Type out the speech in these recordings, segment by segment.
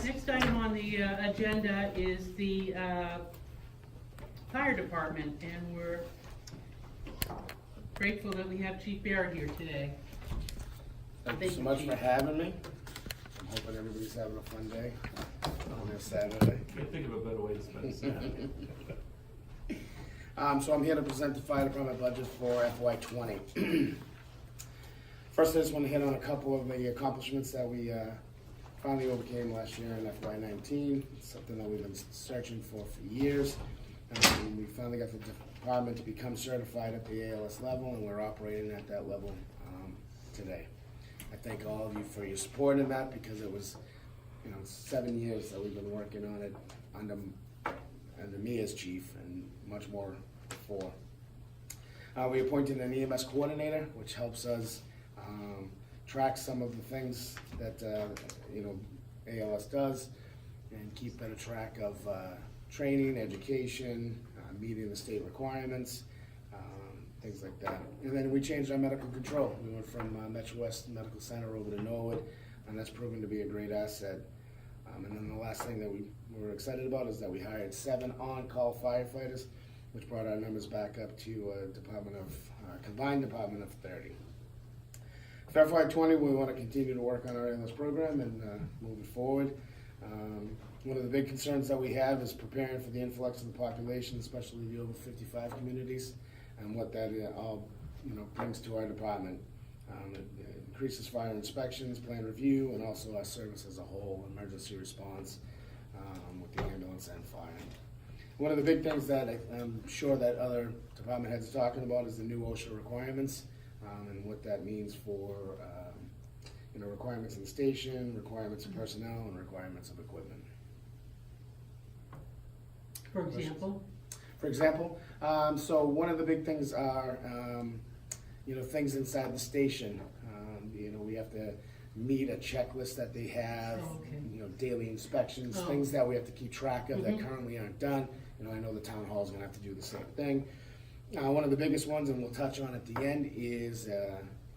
Next item on the agenda is the fire department, and we're grateful that we have Chief Barrett here today. Thank you so much for having me. I'm hoping everybody's having a fun day on this Saturday. Can't think of a better way to spend a Saturday. So I'm here to present the fire department budget for FY20. First, I just want to hit on a couple of the accomplishments that we finally overcame last year in FY19. It's something that we've been searching for years. We finally got the department to become certified at the ALS level, and we're operating at that level today. I thank all of you for your support in that, because it was, 7 years that we've been working on it under me as chief, and much more before. We appointed an EMS coordinator, which helps us track some of the things that ALS does, and keep better track of training, education, meeting the state requirements, things like that. And then we changed our medical control. We went from Metro West Medical Center over to Norwood, and that's proven to be a great asset. And then the last thing that we were excited about is that we hired 7 on-call firefighters, which brought our numbers back up to a combined department of 30. For FY20, we want to continue to work on our ALS program and move it forward. One of the big concerns that we have is preparing for the influx of the population, especially the over 55 communities, and what that all brings to our department. It increases fire inspections, plan review, and also our service as a whole, emergency response with the ambulance and fire. One of the big things that I'm sure that other department heads are talking about is the new OSHA requirements, and what that means for requirements in the station, requirements of personnel, and requirements of equipment. For example? For example, so one of the big things are, things inside the station. We have to meet a checklist that they have, daily inspections, things that we have to keep track of that currently aren't done. I know the town hall is going to have to do the same thing. One of the biggest ones, and we'll touch on at the end, is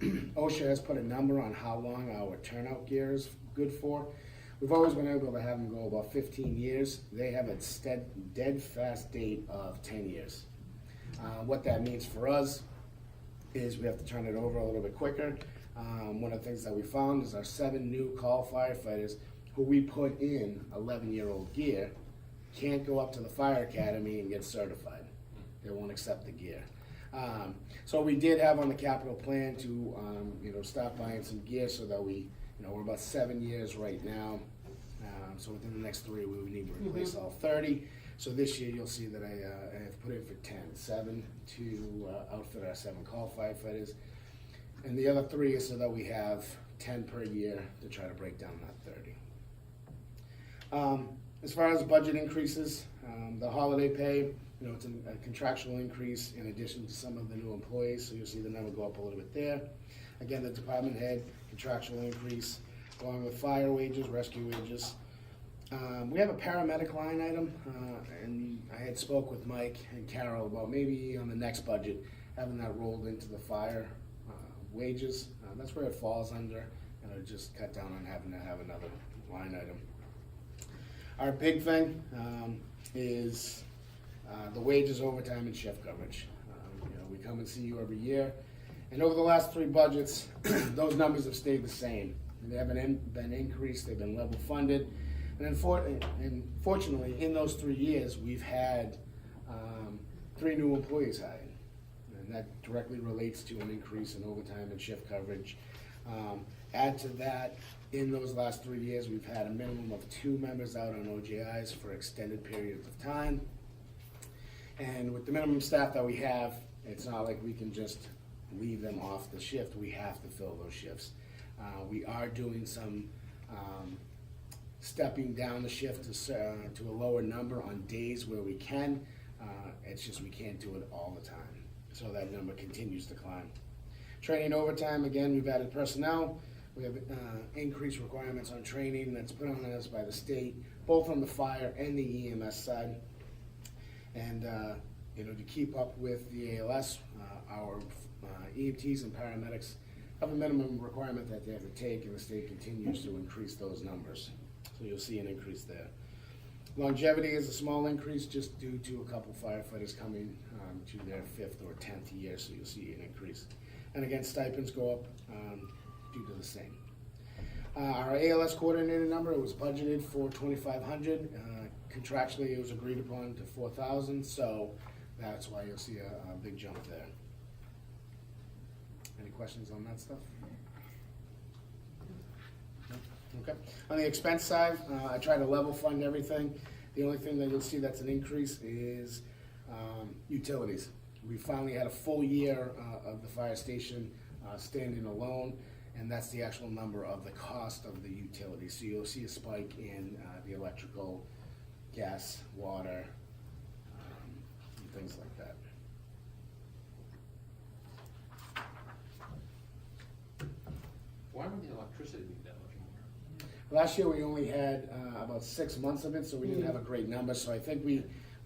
OSHA has put a number on how long our turnout gear is good for. We've always been able to have them go about 15 years. They have a dead fast date of 10 years. What that means for us is we have to turn it over a little bit quicker. One of the things that we found is our 7 new call firefighters who we put in 11-year-old gear can't go up to the fire academy and get certified. They won't accept the gear. So we did have on the capital plan to stop buying some gear so that we're about 7 years right now. So within the next 3, we would need to replace all 30. So this year you'll see that I have put in for 7 to outfit our 7 call firefighters. And the other 3 is so that we have 10 per year to try to break down that 30. As far as budget increases, the holiday pay, it's a contractual increase in addition to some of the new employees, so you'll see the number go up a little bit there. Again, the department head, contractual increase, along with fire wages, rescue wages. We have a paramedic line item, and I had spoke with Mike and Carol about maybe on the next budget having that rolled into the fire wages. That's where it falls under, and it'll just cut down on having to have another line item. Our big thing is the wages, overtime, and shift coverage. We come and see you every year, and over the last 3 budgets, those numbers have stayed the same. They haven't been increased, they've been level funded, and fortunately, in those 3 years, we've had 3 new employees hired, and that directly relates to an increase in overtime and shift coverage. Add to that, in those last 3 years, we've had a minimum of 2 members out on OJIs for extended periods of time. And with the minimum staff that we have, it's not like we can just leave them off the shift. We have to fill those shifts. We are doing some stepping down the shift to a lower number on days where we can. It's just we can't do it all the time. So that number continues to climb. Training overtime, again, we've added personnel. We have increased requirements on training that's put on us by the state, both on the fire and the EMS side. And to keep up with the ALS, our EMTs and paramedics have a minimum requirement that they have to take, and the state continues to increase those numbers. So you'll see an increase there. Longevity is a small increase just due to a couple firefighters coming to their 5th or 10th year, so you'll see an increase. And again, stipends go up due to the same. Our ALS coordinator number, it was budgeted for 2,500. Contractually, it was agreed upon to 4,000, so that's why you'll see a big jump there. Any questions on that stuff? No? Okay. On the expense side, I try to level fund everything. The only thing that you'll see that's an increase is utilities. We finally had a full year of the fire station standing alone, and that's the actual number of the cost of the utilities. So you'll see a spike in the electrical, gas, water, and things like that. Why would the electricity be that much more? Last year, we only had about 6 months of it, so we didn't have a great number, so I think we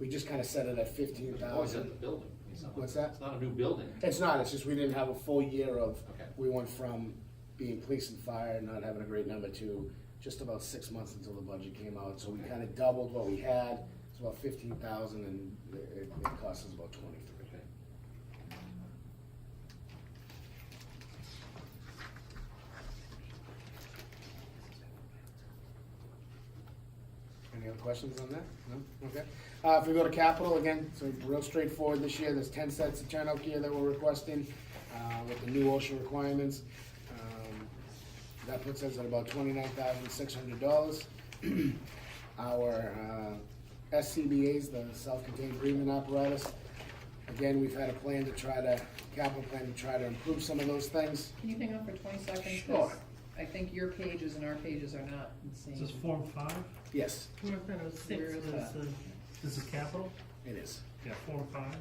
just kind of set it at Oh, it's 15,000. in the building. It's not- What's that? It's not a new building. It's not, it's just we didn't have a full year of, Okay. we went from being police and fire, not having a great number, to just about 6 months until the budget came out, so we kind of doubled what we had. It's about 15,000, and it cost us about 23. Okay. Any other questions on that? No? Okay. If we go to capital, again, so real straightforward this year, there's 10 sets of turnout gear that we're requesting with the new OSHA requirements. That puts us at about $29,600. Our SCBA's, the self-contained breathing apparatus, again, we've had a plan to try to, capital plan to try to improve some of those things. Can you hang on for 20 seconds? 'Cause Sure. I think your pages and our pages are not the same. Is this Form 5? Yes, I thought it was 6 Where is was that? the. This is capital? it is. Yeah, Form 5.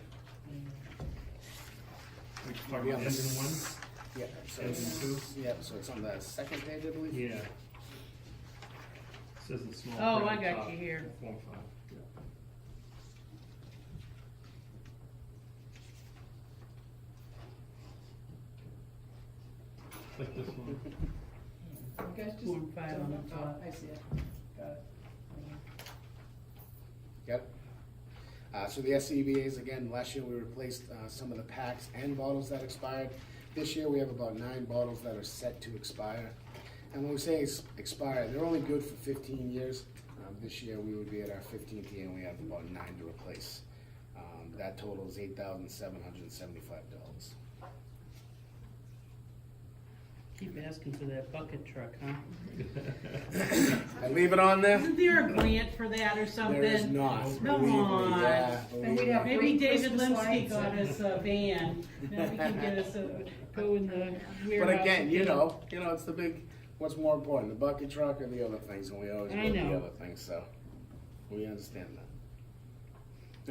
Which Maybe part, on the engine s- 1? Yeah, so Engine it's, 2? yeah, so it's on the second page, I believe. Yeah. Says in small Oh, print I at got top, you here. Form 5, yeah. Like this one. You guys just. Form 5 on the Oh, top. I see it. Got it. Yep. So the SCBA's, again, last year we replaced some of the packs and bottles that expired. This year we have about 9 bottles that are set to expire. And when we say expire, they're only good for 15 years. This year we would be at our 15th year and we have about 9 to replace. That total is $8,775. Keep asking for that bucket truck, huh? I leave it on there? Isn't there a grant for that or something? There is not. Come Believe me, on. yeah, And believe we'd me. have Maybe great David Christmas Linsky lights. got us a van. Now we can get us a, go in the warehouse. But again, you and- know, it's the big, what's more important, the bucket truck or the other things, and we always I go with the know. other things, so we understand that.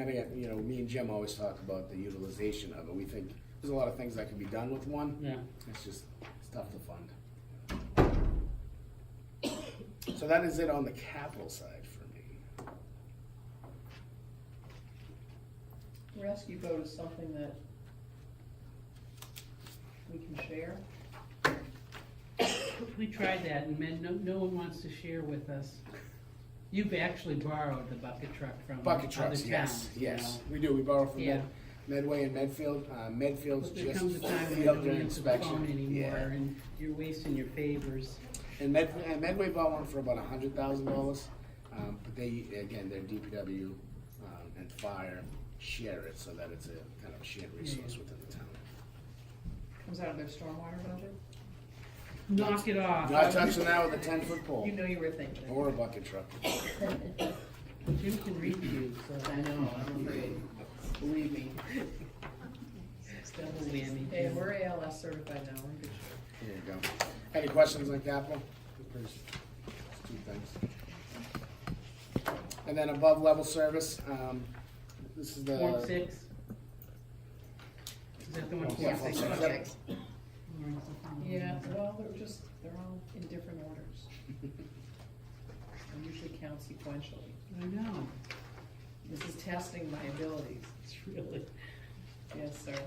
And again, me and Jim always talk about the utilization of it. We think there's a lot of things that can be done with one. Yeah. It's just, it's tough to fund. So that is it on the capital side for me. Rescue boat is something that we can share. We tried that and no one wants to share with us. You've actually borrowed the bucket truck from Bucket other trucks, towns, yes, you yes, know. we do, we borrow from Yeah. Medway and Medfield. Medfield's But there just comes a time when you field don't during answer the phone inspection. anymore Yeah. and you're wasting your favors. And Medway bought one for about $100,000, but again, their DPW and fire share it so that it's a kind of a shared resource within the town. Comes out of their stormwater budget. Knock it off. Not touching that with a 10-foot pole You know you were thinking it. or a bucket truck. Jim can read you, so. I know, I'm afraid. Believe me. It's double whammy. Hey, Jim. we're ALS certified now, we're in good shape. There you go. Any questions on capital? Just 2 things. And then above level service, this is the. Form 6. Is that the one? Yeah, Form Form 6? 6. Six. Yeah, well, they're all in different orders. I usually count sequentially. I know, This is testing my abilities. it's really. Yes, sir.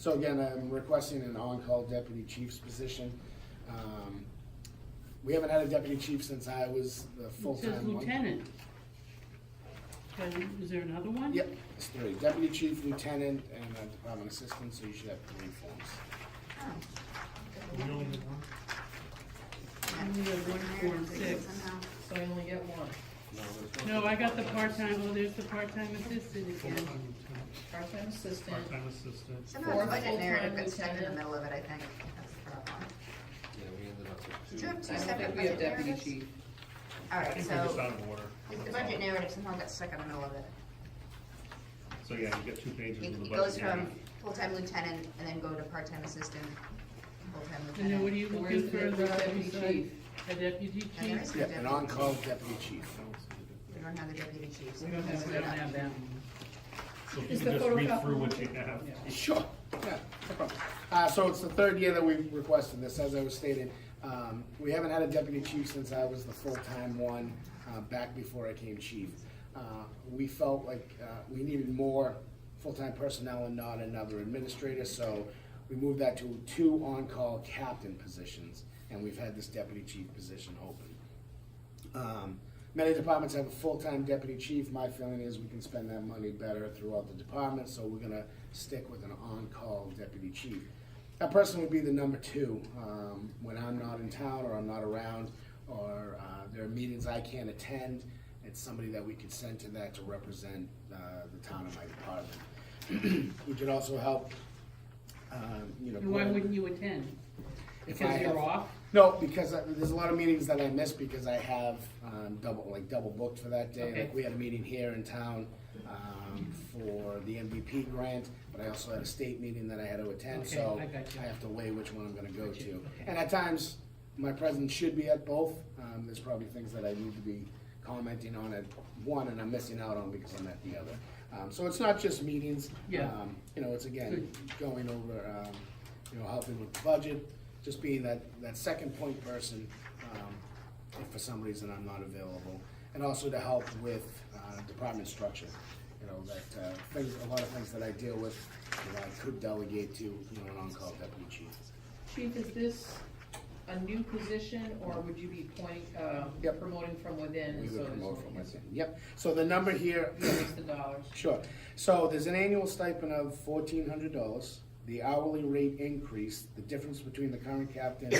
So again, I'm requesting an on-call deputy chief's position. We haven't had a deputy chief since I was the It says full-time one. lieutenant. Is there another one? Yep, it's 3, deputy chief, lieutenant, and a department assistant, so you should have 3 forms. We only have one? I only have 1, 4, and 6. So I only get one. No, I got the part-time, oh, there's the part-time assistant again. Part-time assistant, Part-time assistant. Somehow the Fourth budget narrative full-time got stuck in the lieutenant. middle of it, I think. That's the problem. Yeah, we ended up with Did you have I two don't separate think we have budget deputy narratives? chief. All I right, think we're just so out of order. the budget narrative somehow got stuck in the middle of it. So yeah, you get 2 pages It of the it budget. goes from narrative. full-time lieutenant and then go to part-time assistant, full-time And then what lieutenant. are you Where's looking the for, deputy chief? a deputy And there chief? is no Yep, an deputy on-call chief. deputy chief. We don't have the deputy chief. so We don't have We don't have that. So if Is you the can just read photocopy- through what you have. Yeah. Sure, yeah, no problem. So it's the 3rd year that we've requested this, as I was stating. We haven't had a deputy chief since I was the full-time one, back before I came chief. We felt like we needed more full-time personnel and not another administrator, so we moved that to 2 on-call captain positions, and we've had this deputy chief position open. Many departments have a full-time deputy chief. My feeling is we can spend that money better throughout the department, so we're gonna stick with an on-call deputy chief. That person would be the number 2, when I'm not in town or I'm not around, or there are meetings I can't attend. It's somebody that we could send to that to represent the town of my department. We could also help, And why wouldn't you attend? If I Because you're have- off? No, because there's a lot of meetings that I miss because I have double booked for that day. Okay. Like we had a meeting here in town for the MVP grant, but I also had a state meeting that I had to attend, Okay, so I got you. I have to weigh which one I'm gonna go Got you, to. okay. And at times, my presence should be at both. There's probably things that I need to be commenting on at one and I'm missing out on because I'm at the other. So it's not just meetings. Yeah. It's again, going over, helping with the budget, just being that second point person, if for some reason I'm not available. And also to help with department structure, a lot of things that I deal with, that I could delegate to, an on-call deputy chief. Chief, is this a new position, or would you be Yep. promoting from within? We so would there's promote no- from within. Yep, so the number here, Increase the dollars. sure. So there's an annual stipend of $1,400. The hourly rate increase, the difference between the current captain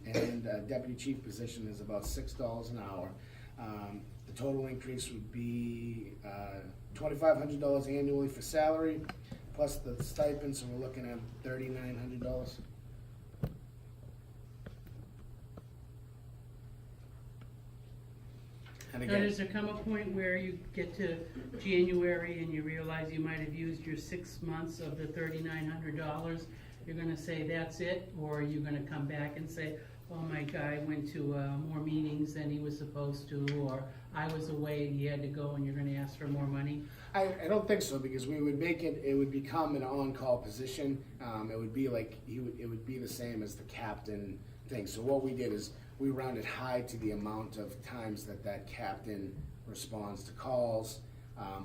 and deputy chief position is about $6 an hour. The total increase would be $2,500 annually for salary, plus the stipend, so we're looking at $3,900. And Now, again, does there come a point where you get to January and you realize you might have used your 6 months of the $3,900? You're gonna say that's it, or are you gonna come back and say, oh, my guy went to more meetings than he was supposed to, or I was away and he had to go, and you're gonna ask for more money? I don't think so, because we would make it, it would become an on-call position. It would be like, it would be the same as the captain thing. So what we did is, we rounded high to the amount of times that captain responds to calls,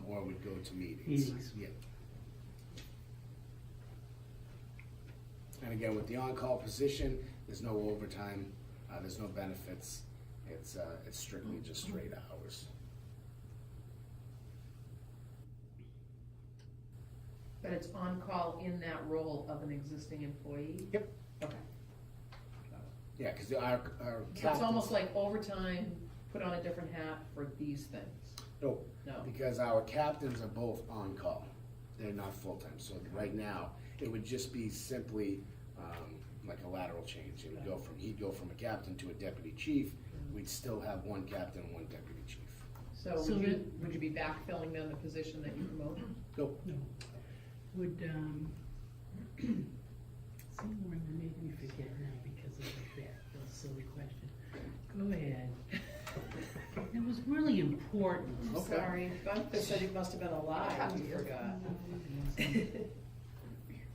or would go to meetings. Meetings. Yeah. And again, with the on-call position, there's no overtime, there's no benefits. It's strictly just straight hours. But it's on call in that role of an existing employee? Yep. Okay. Yeah, because our So it's captains. almost like overtime, put on a different hat for these things? No, No. because our captains are both on call. They're not full-time, so right now, it would just be simply, like a lateral change. It would go from, he'd go from a captain to a deputy chief. We'd still have one captain, one deputy chief. So So would you be backfilling then the position that you promoted? Nope. No. Would, someone made me forget now because of that silly question. Go ahead. It was really important. Okay. Sorry, Bunkman said it must have been alive, you forgot.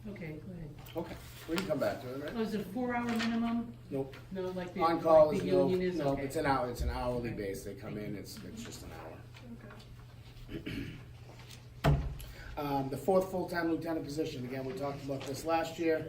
Okay, go ahead. Okay, we can come back to it, right? Oh, is it a 4-hour minimum? Nope. No, like the, On-call like is the no, union is? no, Okay. it's an hourly base. They come in, it's just an hour. The fourth full-time lieutenant position, again, we talked about this last year.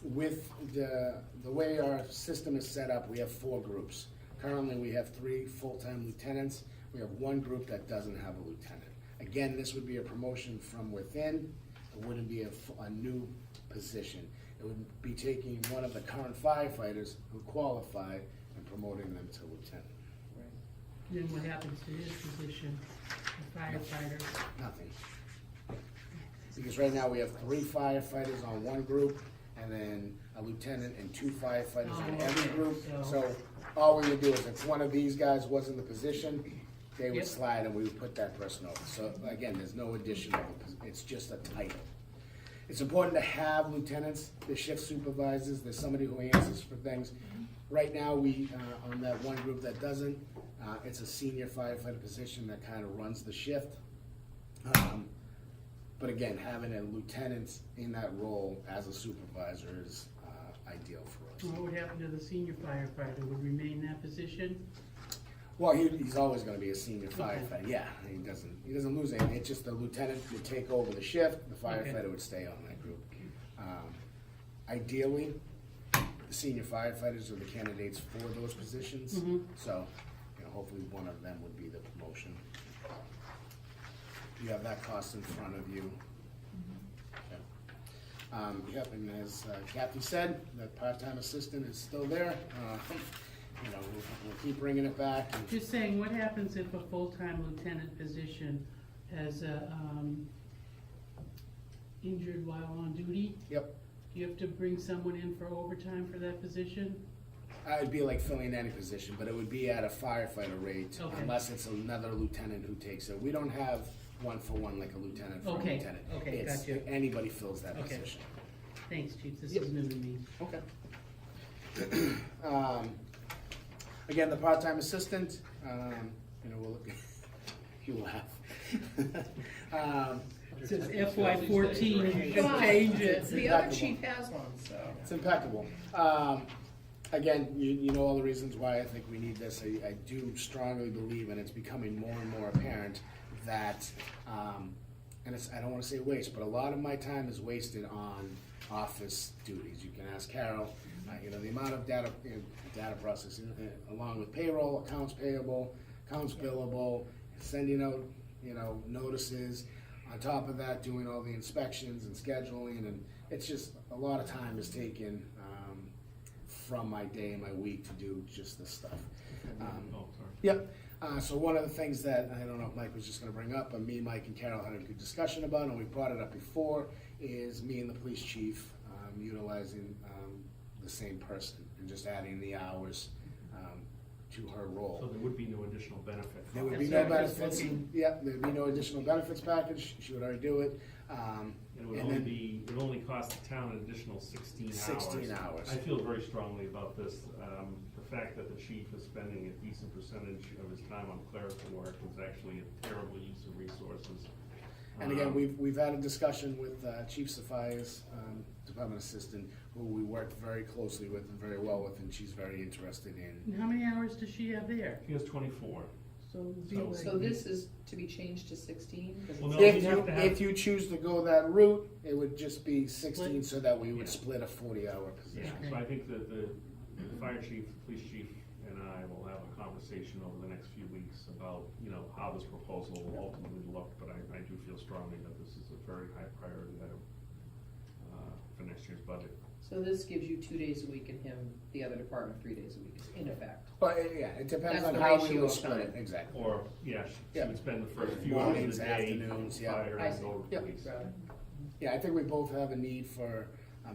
With the way our system is set up, we have 4 groups. Currently, we have 3 full-time lieutenants. We have 1 group that doesn't have a lieutenant. Again, this would be a promotion from within. It wouldn't be a new position. It would be taking one of the current firefighters who qualify and promoting them to lieutenant. Then what happens to his position, the firefighter? Nothing. Because right now we have 3 firefighters on 1 group, and then a lieutenant and 2 firefighters on Oh, every okay. group. So- So all we would do is if one of these guys was in the position, they would Yep. slide and we would put that person over. So again, there's no addition of it's just a title. It's important to have lieutenants, the shift supervisors, there's somebody who answers for things. Right now, we, on that 1 group that doesn't, it's a senior firefighter position that kind of runs the shift. But again, having a lieutenant in that role as a supervisor is ideal for us. What would happen to the senior firefighter? Would remain that position? Well, he's always gonna be a senior Okay. firefighter, yeah, he doesn't lose anything, it's just the lieutenant would take over the shift, the firefighter would stay on that group. Ideally, the senior firefighters are the candidates for those positions, Mhm. so, hopefully one of them would be the promotion. You have that cost in front of you. Yep, and as Kathy said, the part-time assistant is still there. We'll keep bringing it back. And Just saying, what happens if a full-time lieutenant position has a, injured while on duty? Yep, Do you have to bring someone in for overtime for that position? it'd be like filling any position, but it would be at a firefighter rate Okay. unless it's another lieutenant who takes it. We don't have 1-for-1 like a lieutenant for a Okay, lieutenant. okay, It's gotcha. anybody fills that Okay. position. Thanks, chief, this Yep. is new to me. Okay. Again, the part-time assistant, we'll look, you laugh. It says FY14, you should Fine. change it. The other chief has one, so. It's impeccable. Again, you know all the reasons why I think we need this. I do strongly believe, and it's becoming more and more apparent, that, and I don't want to say waste, but a lot of my time is wasted on office duties. You can ask Carol, the amount of data processing, along with payroll, accounts payable, accounts billable, sending out, notices. On top of that, doing all the inspections and scheduling, and it's just, a lot of time is taken from my day and my week to do just this stuff. Oh, sorry. Yep, so one of the things that, I don't know if Mike was just gonna bring up, but me, Mike, and Carol had a good discussion about, and we brought it up before, is me and the police chief utilizing the same person and just adding the hours to her So role. there would be no additional benefit. There would That's be no what I was benefits, looking- yep, there'd be no additional benefits package, she would already do it. It would And only then- it would only cost the town an additional 16 hours. 16 hours. I feel very strongly about this. The fact that the chief is spending a decent percentage of his time on clerical work is actually a terrible use of resources. And again, we've had a discussion with Chief Safaya's department assistant, who we work very closely with and very well with, and she's very interested in. And how many hours does she have there? He has 24. So it'd be So- like- So this is to be changed to 16? 'Cause Well, it's- no, If you'd you, have to have- if you choose to go that route, it would just be 16, so that we would Yeah. split a 40-hour position. Yeah, so I think that the fire chief, the police chief, and I will have a conversation over the next few weeks about, how this proposal will ultimately look, but I do feel strongly that this is a very high priority item for next year's budget. So this gives you 2 days a week and him, the other department, 3 days a week, in effect. But, yeah, it depends That's on the how we ratio would of split it, time. exactly. Or, yeah, she Yeah. would spend the first few hours Mornings, of the day, afternoons, yeah. fire, I and see. go to Yep. police. Got it. Yeah, I think we both have a need for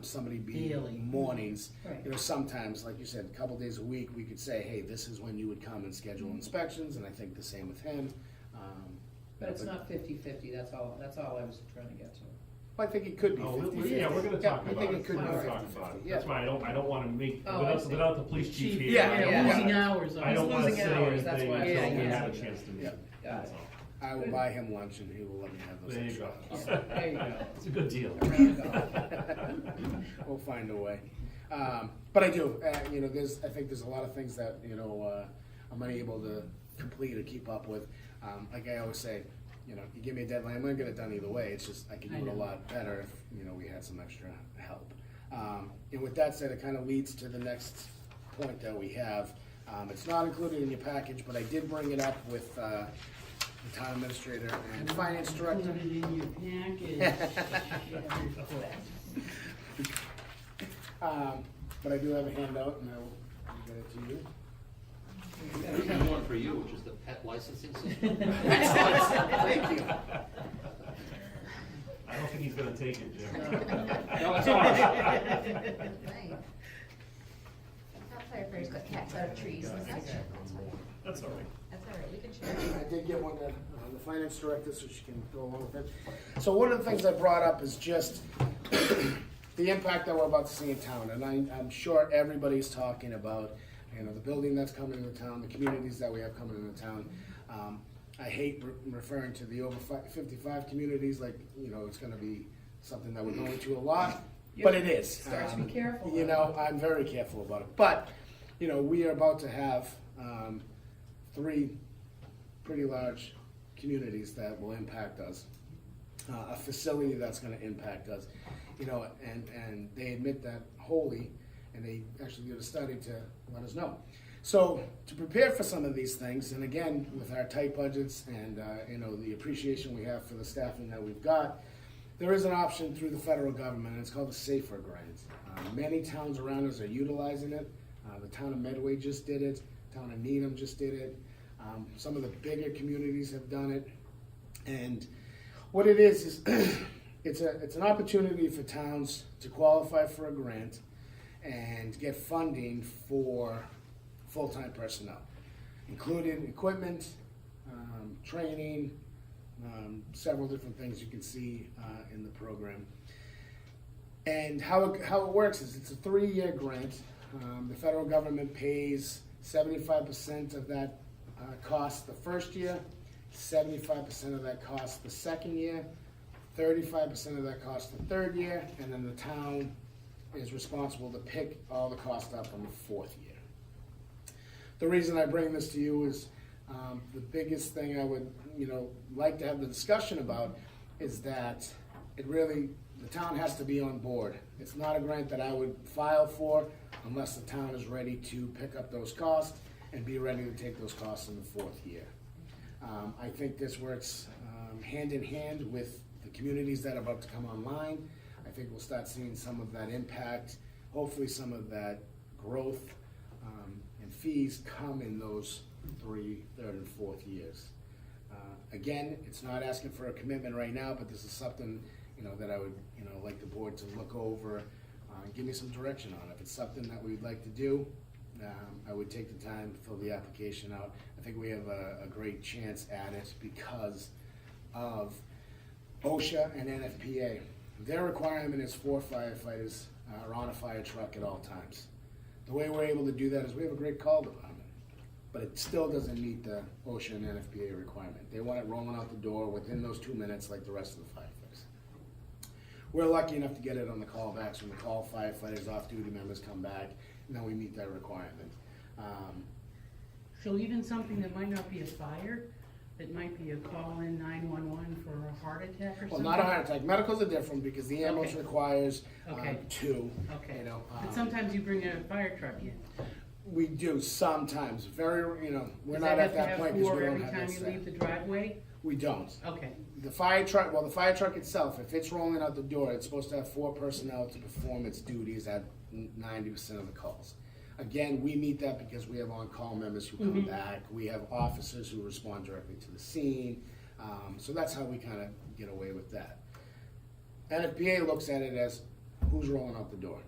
somebody be Daily. mornings. Right. Sometimes, like you said, a couple days a week, we could say, hey, this is when you would come and schedule inspections, and I think the same with him. But it's not 50-50, that's all I was trying to get to. I think it could be Oh, 50-50. yeah, we're gonna Yeah, talk I about think it. it could We're be gonna talk 50-50, about it. yeah. That's why I don't wanna make, Oh, I see. without the police chief Chief, here. Yeah. losing hours on I it. don't wanna Losing say hours, that's anything why I until said we yes. have a chance to meet. Yeah. Got That's it. all. I will buy him lunch and he will let me have those There you extra go. hours. There you go. It's a good deal. We'll find a way. But I do, I think there's a lot of things that, I'm unable to complete or keep up with. Like I always say, you know, you give me a deadline, I'm gonna get it done either way, it's just, I can I do it a know. lot better if, you know, we had some extra help. And with that said, it kind of leads to the next point that we have. It's not included in your package, but I did bring it up with, the town administrator and finance director. Put it in your package. But I do have a handout, and I'll get it to you. We have one for you, which is the pet licensing system. Thank you. I don't think he's gonna take it, Jim. No, it's all right. Right. Top firefighters got cats out of trees. That's That's all right. all right, we can share. I did get one to the finance director, so she can go along with it. So one of the things I brought up is just the impact that we're about to see in town, and I'm sure everybody's talking about, you know, the building that's coming into town, the communities that we have coming into town. I hate referring to the over 55 communities like, you know, it's gonna be something that we're going to a lot, but it is. Start to be careful. You know, I'm very careful about it, but, you know, we are about to have 3 pretty large communities that will impact us. A facility that's gonna impact us, you know, and they admit that wholly, and they actually did a study to let us know. So, to prepare for some of these things, and again, with our tight budgets and, you know, the appreciation we have for the staffing that we've got, there is an option through the federal government, and it's called the SAFER Grant. Many towns around us are utilizing it. The town of Medway just did it, town of Needham just did it. Some of the bigger communities have done it. And what it is it's an opportunity for towns to qualify for a grant and get funding for full-time personnel, including equipment, training, several different things you can see in the program. And how it works is it's a 3-year grant. The federal government pays 75% of that cost the first year, 75% of that cost the second year, 35% of that cost the third year, and then the town is responsible to pick all the cost up on the 4th year. The reason I bring this to you is the biggest thing I would, you know, like to have the discussion about is that the town has to be on board. It's not a grant that I would file for unless the town is ready to pick up those costs and be ready to take those costs in the 4th year. I think this works hand in hand with the communities that are about to come online. I think we'll start seeing some of that impact, hopefully some of that growth and fees come in those 3rd, 3rd, and 4th years. Again, it's not asking for a commitment right now, but this is something, you know, that I would, you know, like the board to look over and give me some direction on. If it's something that we'd like to do, I would take the time to fill the application out. I think we have a great chance at it because of OSHA and NFPA. Their requirement is 4 firefighters are on a fire truck at all times. The way we're able to do that is we have a great call department, but it still doesn't meet the OSHA and NFPA requirement. They want it rolling out the door within those 2 minutes like the rest of the firefighters. We're lucky enough to get it on the callbacks when the call firefighters, off-duty members come back, and then we meet that requirement. So even something that might not be a fire, it might be a call in 911 for a heart attack or Well, something? not a heart attack. Medicals are different because the ambulance Okay. requires Okay. 2. Okay, You know, but sometimes you bring a fire truck in. we do sometimes. Very, you know, we're Does not that at that have point to because have we 4 don't every have time that you leave set. the driveway? We don't. Okay, The fire truck, well, the fire truck itself, if it's rolling out the door, it's supposed to have 4 personnel to perform its duties at 90% of the calls. Again, we meet that because we have on-call members who come back. We have officers who respond directly to the scene. So that's how we kind of get away with that. NFPA looks at it as who's rolling out the door.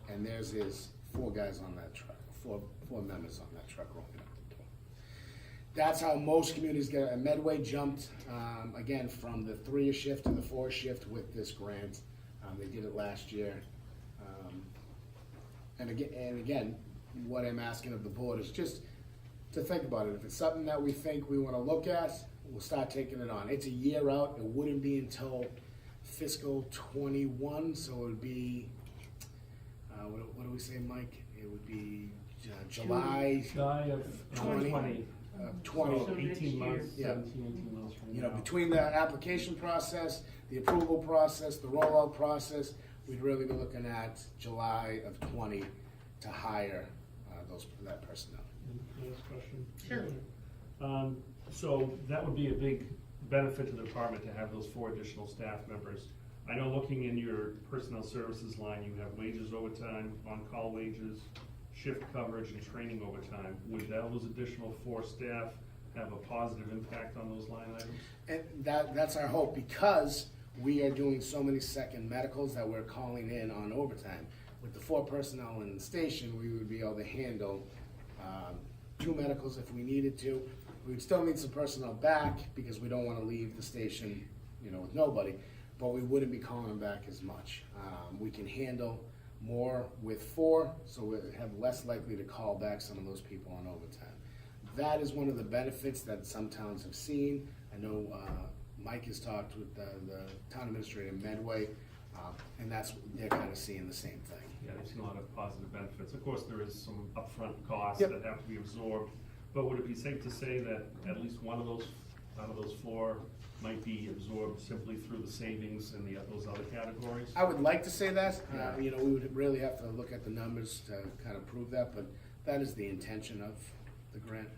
And theirs is 4 guys on that truck, four members on that truck rolling out the door. That's how most communities get it. And Medway jumped, again, from the 3 shift to the 4 shift with this grant. They did it last year. And again, what I'm asking of the board is just to think about it. If it's something that we think we want to look at, we'll start taking it on. It's a year out. It wouldn't be until fiscal 21, so it would be, what do we say, Mike? It would be July July of 20. 2020. 20. So next 18 months, year. 17, 18 months from You know, now. between the application process, the approval process, the rollout process, we'd really be looking at July of 20 to hire that personnel. Can I ask a question? Sure. So that would be a big benefit to the department to have those 4 additional staff members. I know looking in your personnel services line, you have wages overtime, on-call wages, shift coverage, and training overtime. Would those additional 4 staff have a positive impact on those line items? And that's our hope, because we are doing so many second medicals that we're calling in on overtime. With the 4 personnel in the station, we would be able to handle 2 medicals if we needed to. We'd still need some personnel back because we don't want to leave the station, you know, with nobody, but we wouldn't be calling them back as much. We can handle more with 4, so we have less likely to call back some of those people on overtime. That is one of the benefits that some towns have seen. I know Mike has talked with the town administrator in Medway, and they're kind of seeing the same thing. Yeah, they've seen a lot of positive benefits. Of course, there is some upfront costs Yep. that have to be absorbed, but would it be safe to say that at least one of those, out of those 4, might be absorbed simply through the savings in those other categories? I would like to say that. You know, we would really have to look at the numbers to kind of prove that, but that is the intention of the grant.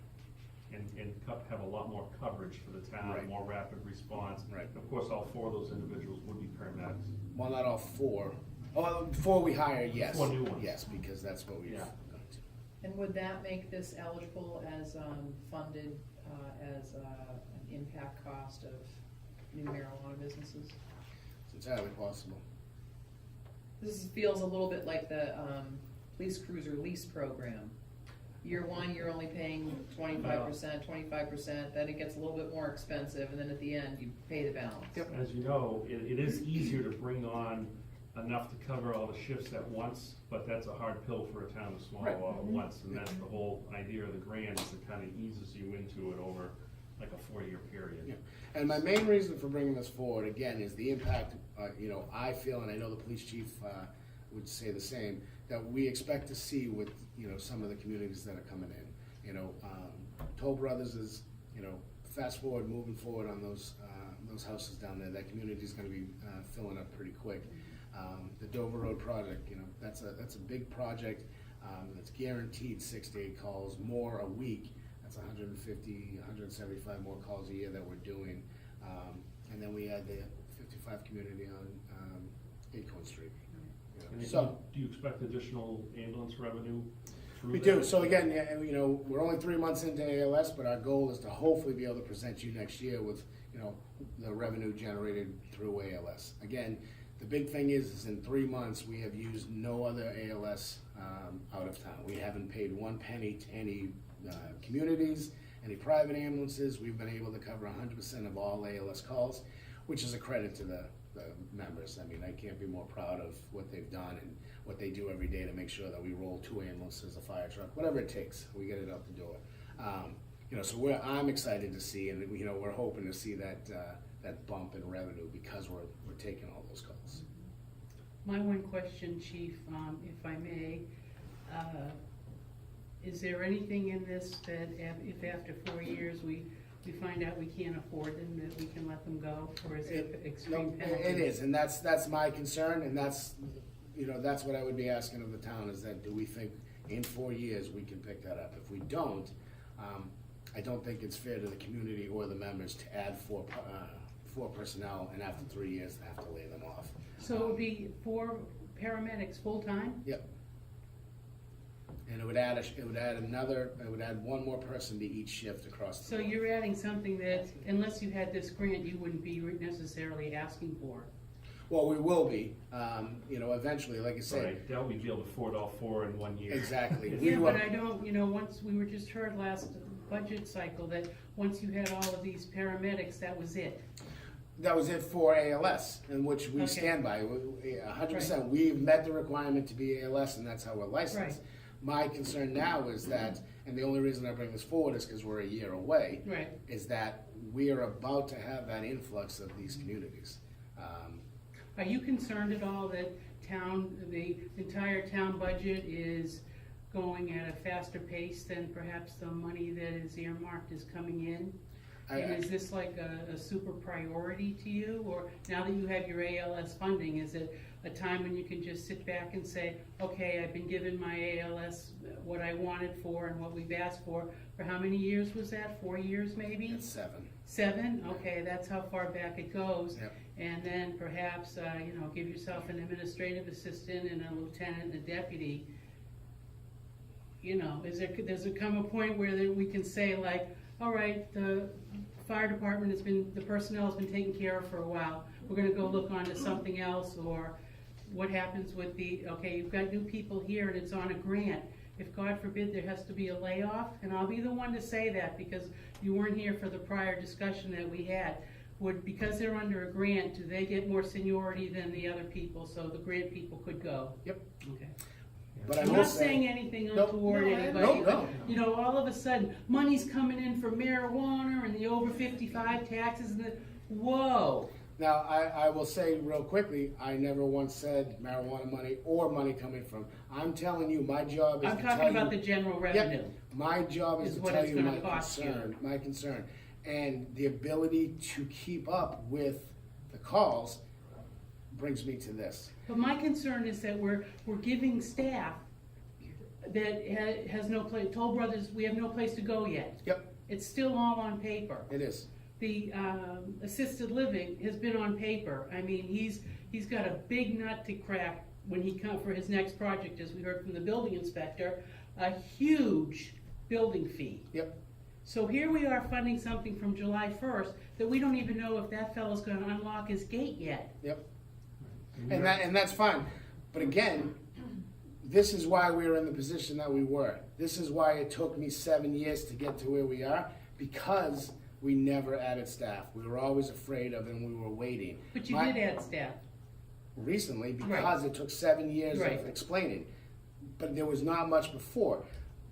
And have a lot more coverage for the town, Right. more rapid response. Right. Of course, all 4 of those individuals would be paramedics. Well, not all 4. Oh, 4 we hire, yes. 4 new ones. Yes, because that's what we've Yeah. done to. And would that make this eligible as funded as an impact cost of new marijuana businesses? It's entirely possible. This feels a little bit like the police cruiser lease program. Year 1, you're only paying 25%, then it gets a little bit more expensive, and then at the end, you pay the balance. Yep. As you know, it is easier to bring on enough to cover all the shifts at once, but that's a hard pill for a town to swallow Right. all at once, and that's the whole idea of the grant, is it kind of eases you into it over like a 4-year period. Yeah. And my main reason for bringing this forward, again, is the impact, you know, I feel, and I know the police chief would say the same, that we expect to see with, you know, some of the communities that are coming in. You know, Toll Brothers is, you know, fast forward, moving forward on those houses down there. That community is gonna be filling up pretty quick. The Dover Road project, you know, that's a big project. That's guaranteed 6 to 8 calls more a week. That's 150, 175 more calls a year that we're doing. And then we had the 55 community on Acorn Street. You know, And so do you expect additional ambulance revenue through we that? do. So again, yeah, you know, we're only 3 months into ALS, but our goal is to hopefully be able to present you next year with, you know, the revenue generated through ALS. Again, the big thing is in 3 months, we have used no other ALS out of town. We haven't paid 1 penny to any communities, any private ambulances. We've been able to cover 100% of all ALS calls, which is a credit to the members. I mean, I can't be more proud of what they've done and what they do every day to make sure that we roll 2 ambulances, a fire truck, whatever it takes, we get it out the door. You know, so I'm excited to see, and you know, we're hoping to see that bump in revenue because we're taking all those calls. My one question, Chief, if I may, is there anything in this that if after 4 years we find out we can't afford them, that we can let them go, or is it extreme No, penalty? it is, and that's my concern, and that's, you know, that's what I would be asking of the town, is that do we think in 4 years we can pick that up? If we don't, I don't think it's fair to the community or the members to add four personnel, and after 3 years, have to lay them off. So it would be 4 paramedics full-time? Yep. And it would add one more person to each shift across the So board. you're adding something that, unless you had this grant, you wouldn't be necessarily asking for. Well, we will be, you know, eventually, like I said. Right, they'll be able to afford all 4 in 1 year. Exactly. Yeah, but I don't, you know, once, we were just heard last budget cycle that once you had all of these paramedics, that was it. That was it for ALS, in which we Okay. stand by. 100%. We've met the requirement to be ALS, and that's how we're licensed. Right. My concern now is that, and the only reason I bring this forward is because we're a year away, Right. is that we are about to have that influx of these communities. Are you concerned at all that the entire town budget is going at a faster pace than perhaps the money that is earmarked is coming in? I- And is this like a super priority to you, or now that you have your ALS funding, is it a time when you can just sit back and say, okay, I've been given my ALS, what I wanted for and what we've asked for how many years was that? 4 years maybe? It's 7. 7? Okay, that's how far back it goes. Yep. And then perhaps, give yourself an administrative assistant and a lieutenant and a deputy. Does there come a point where we can say like, all right, the fire department the personnel has been taken care of for a while. We're gonna go look onto something else, or what happens with okay, you've got new people here and it's on a grant. If God forbid there has to be a layoff, and I'll be the one to say that because you weren't here for the prior discussion that we had. Because they're under a grant, do they get more seniority than the other people, so the grant people could go? Yep. Okay. But I I'm will not say, saying anything Nope. untoward No, anybody, no. but, all of a sudden, money's coming in for marijuana and the over 55 taxes and whoa. now, I will say real quickly, I never once said marijuana money or money coming from. I'm telling you, my job is I'm to talking tell about you. the general Yep. revenue. My job is Is to what tell it's you gonna my cost you. concern, and the ability to keep up with the calls brings me to this. But my concern is that we're giving staff that has no place, Toll Brothers, we have no place to go yet. Yep, It's still all on paper. it is. The assisted living has been on paper. I mean, he's got a big nut to crack when he comes for his next project, as we heard from the building inspector, a huge building fee. Yep. So here we are funding something from July 1st that we don't even know if that fellow's gonna unlock his gate yet. Yep. And that's fine. But again, this is why we were in the position that we were. This is why it took me 7 years to get to where we are, because we never added staff. We were always afraid of it and we were waiting. But you My- did add staff. Recently, because Right. it took 7 years Right. of explaining. But there was not much before.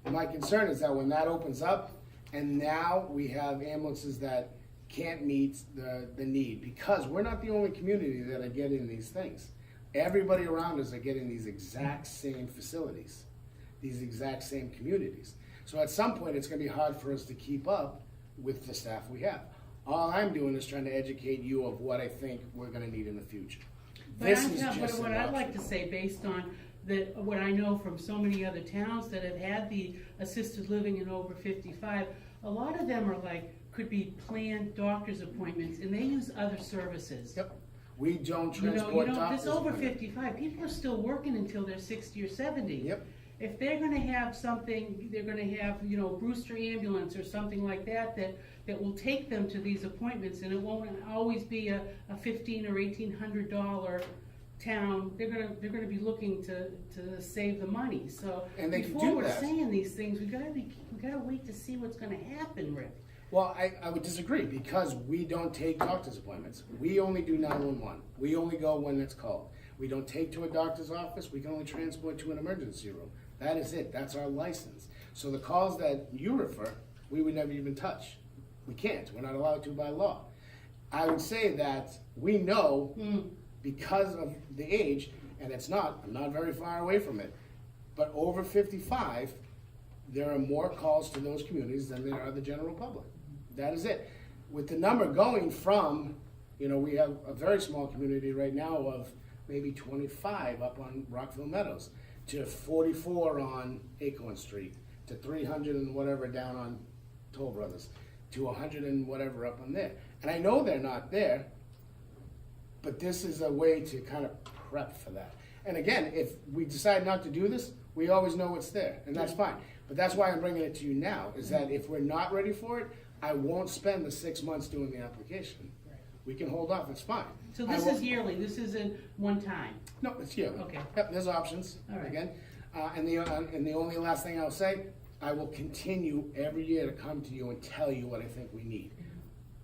My concern is that when that opens up, and now we have ambulances that can't meet the need, because we're not the only community that are getting these things. Everybody around us are getting these exact same facilities, these exact same communities. So at some point, it's gonna be hard for us to keep up with the staff we have. All I'm doing is trying to educate you of what I think we're gonna need in the future. This is just What an I'd like to option. say, based on what I know from so many other towns that have had the assisted living and over 55, a lot of them could be planned doctor's appointments, and they use other services. Yep, we don't You know, transport doctors. this over appointments. 55, people are still working until they're 60 or 70. Yep. If they're gonna have something, they're gonna have, Brewster ambulance or something like that will take them to these appointments, and it won't always be a $1,500 or $1,800 town. They're gonna be looking to save the money, so. And they can before do we're that. saying these things, we gotta wait to see what's gonna happen, Rick. Well, I would disagree, because we don't take doctor's appointments. We only do 911. We only go when it's called. We don't take to a doctor's office, we can only transport to an emergency room. That is it, that's our license. So the calls that you refer, we would never even touch. We can't, we're not allowed to by law. I would say that we know, because of the age, and I'm not very far away from it, but over 55, there are more calls to those communities than there are the general public. That is it. With the number going from, we have a very small community right now of maybe 25 up on Rockville Meadows, to 44 on Acorn Street, to 300 and whatever down on Toll Brothers, to 100 and whatever up on there. And I know they're not there, but this is a way to kind of prep for that. And again, if we decide not to do this, we always know it's there, and that's fine. But that's why I'm bringing it to you now, is that if we're not ready for it, I won't spend the 6 months doing the application. We can hold off, it's fine. So I this will- is yearly, this isn't one time. No, it's yearly. Okay. Yep, there's options, All right. again. And the only last thing I'll say, I will continue every year to come to you and tell you what I think we need.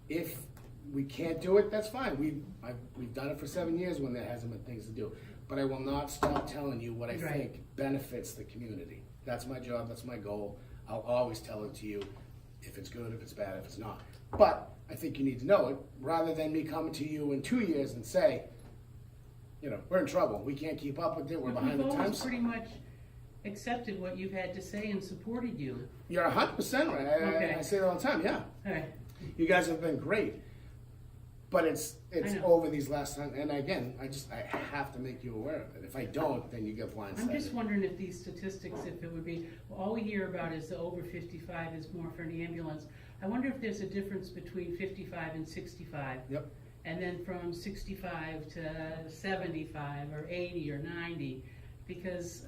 If we can't do it, that's fine. We've done it for 7 years when there hasn't been things to do. But I will not stop telling you what I Right. think benefits the community. That's my job, that's my goal. I'll always tell it to you, if it's good, if it's bad, if it's not. But I think you need to know it, rather than me coming to you in 2 years and say, we're in trouble, we can't keep up with it, we're behind the We've always times. pretty much accepted what you've had to say and supported you. You're 100% right. Okay. I say it all the time, yeah. Alright, You guys have been great. But it's know. over these last time, and again, I have to make you aware of it. If I don't, then you get blindsided. I'm just wondering if these statistics, if it would be, all we hear about is the over 55 is more for an ambulance. I wonder if there's a difference between 55 and 65. Yep. And then from 65 to 75 or 80 or 90, because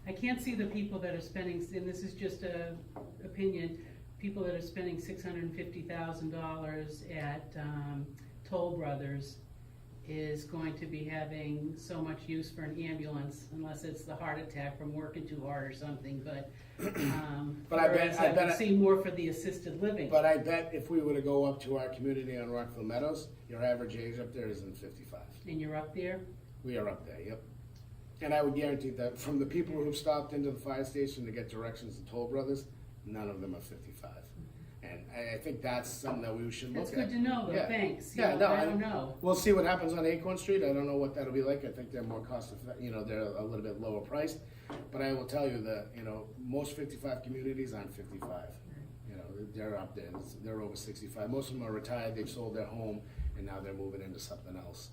I can't see the people that are spending, and this is just a opinion, people that are spending $650,000 at Toll Brothers is going to be having so much use for an ambulance, unless it's the heart attack from working too hard or something, but But I whereas bet- would see more for the assisted living. But I bet if we were to go up to our community on Rockville Meadows, your average age up there isn't 55. And you're up there? We are up there, yep. And I would guarantee that from the people who've stopped into the fire station to get directions to Toll Brothers, none of them are 55. And I think that's something that we should look That's at. good to know, though, Yeah. thanks. Yeah, You no, know, I don't know. We'll see what happens on Acorn Street. I don't know what that'll be like. I think they're more cost effective, they're a little bit lower priced. But I will tell you that, most 55 communities aren't 55. They're up there. They're over 65. Most of them are retired. They've sold their home and now they're moving into something else.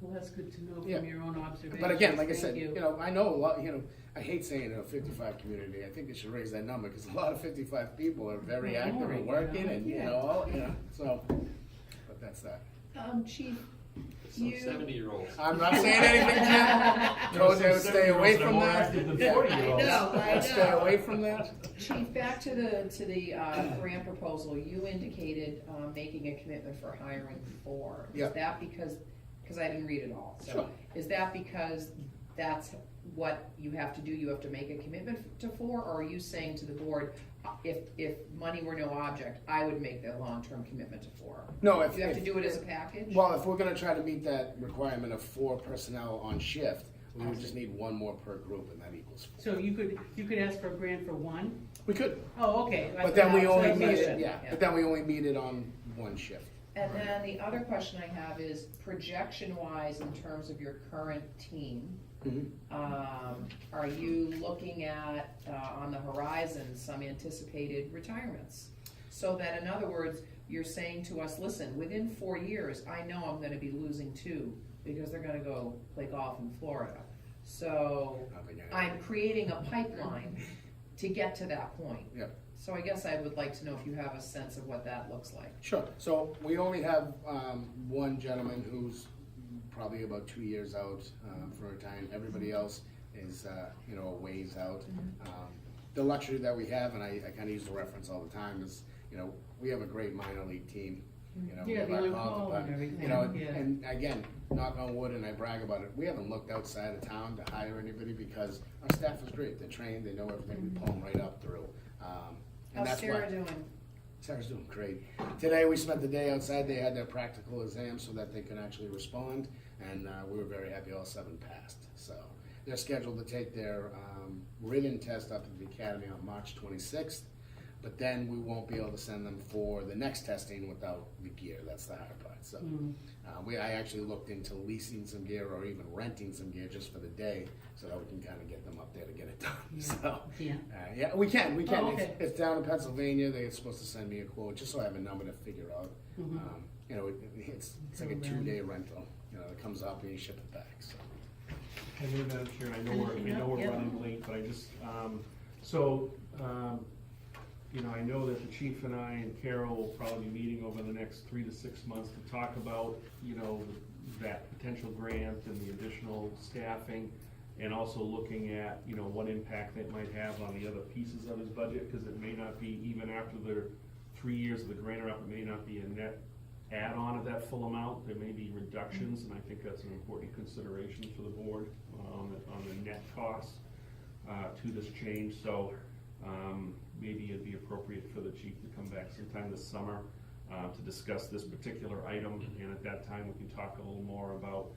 Well, that's good to know Yeah. from your own observations. But again, like I Thank said, you. I know a lot, I hate saying a 55 community. I think they should raise that number because a lot of 55 people are very Well, active and more, working and, yeah. so, but that's that. Chief, Some you. 70-year-olds. I'm not saying anything, Jim. Told you I would stay away from that. I know. I'd stay away from that. Chief, back to the grant proposal, you indicated making a commitment for hiring 4. Yeah. Is that because I didn't read it all, so, Sure. is that because that's what you have to do, you have to make a commitment to 4, or are you saying to the board, if money were no object, I would make the long-term commitment to 4? No, if You have to do it as a package? Well, if we're gonna try to meet that requirement of 4 personnel on shift, we would just need 1 more per group, and that equals 4. So you could ask for a grant for 1? We could, Oh, okay. but then we So only that's meet not it, good. yeah, but then we only meet it on 1 shift. And then the other question I have is projection-wise, in terms of your current team, Mhm. are you looking at, on the horizon, some anticipated retirements? So that, in other words, you're saying to us, listen, within 4 years, I know I'm gonna be losing 2 because they're gonna go play golf in Florida. So I'm creating a pipeline to get to that point. Yep. So I guess I would like to know if you have a sense of what that looks like. Sure, so we only have 1 gentleman who's probably about 2 years out for retiring. Everybody else is, a ways out. The luxury that we have, and I kind of use the reference all the time, is, we have a great minor league team. We Yeah, have the our on-call college and department, everything, yeah. and again, knock on wood, and I brag about it, we haven't looked outside of town to hire anybody because our staff is great. They're trained, they know everything, we pull them right up through. And How's that's why. Sarah doing? Sarah's doing great. Today, we spent the day outside. They had their practical exam so that they could actually respond, and we were very happy all 7 passed. So they're scheduled to take their written test up at the academy on March 26th, but then we won't be able to send them for the next testing without the gear. That's the hard part. So I actually looked into leasing some gear or even renting some gear just for the day so that we can kind of get them up there to get it done. So Yeah. yeah, we can. Oh, okay. It's down in Pennsylvania. They're supposed to send me a quote just so I have a number to figure out. It's like a 2-day rental. It comes up and you ship it back. So. And then, Madam Chair, I know we're Yeah. running late, but I just, I know that the chief and I and Carol will probably be meeting over the next 3 to 6 months to talk about, that potential grant and the additional staffing, and also looking at, what impact that might have on the other pieces of his budget, because it may not be, even after the 3 years of the grant are up, it may not be a net add-on of that full amount. There may be reductions, and I think that's an important consideration for the board on the net cost to this change. So maybe it'd be appropriate for the chief to come back sometime this summer to discuss this particular item, and at that time we can talk a little more about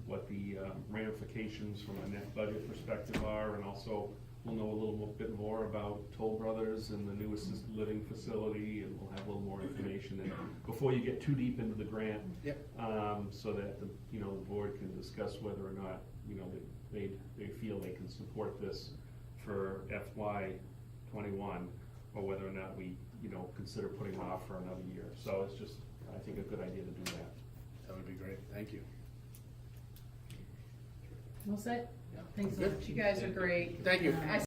what the ramifications from a net budget perspective are, and also we'll know a little bit more about Toll Brothers and the new assisted living facility, and we'll have a little more information before you get too deep into the grant. Yep. So that the board can discuss whether or not, you know, they feel they can support this for FY21, or whether or not we, you know, consider putting it off for another year. So it's just, I think, a good idea to do that. That would be great, thank you. All set? Yeah. Thanks a Good. lot, You Chief. guys are great. Thank you. I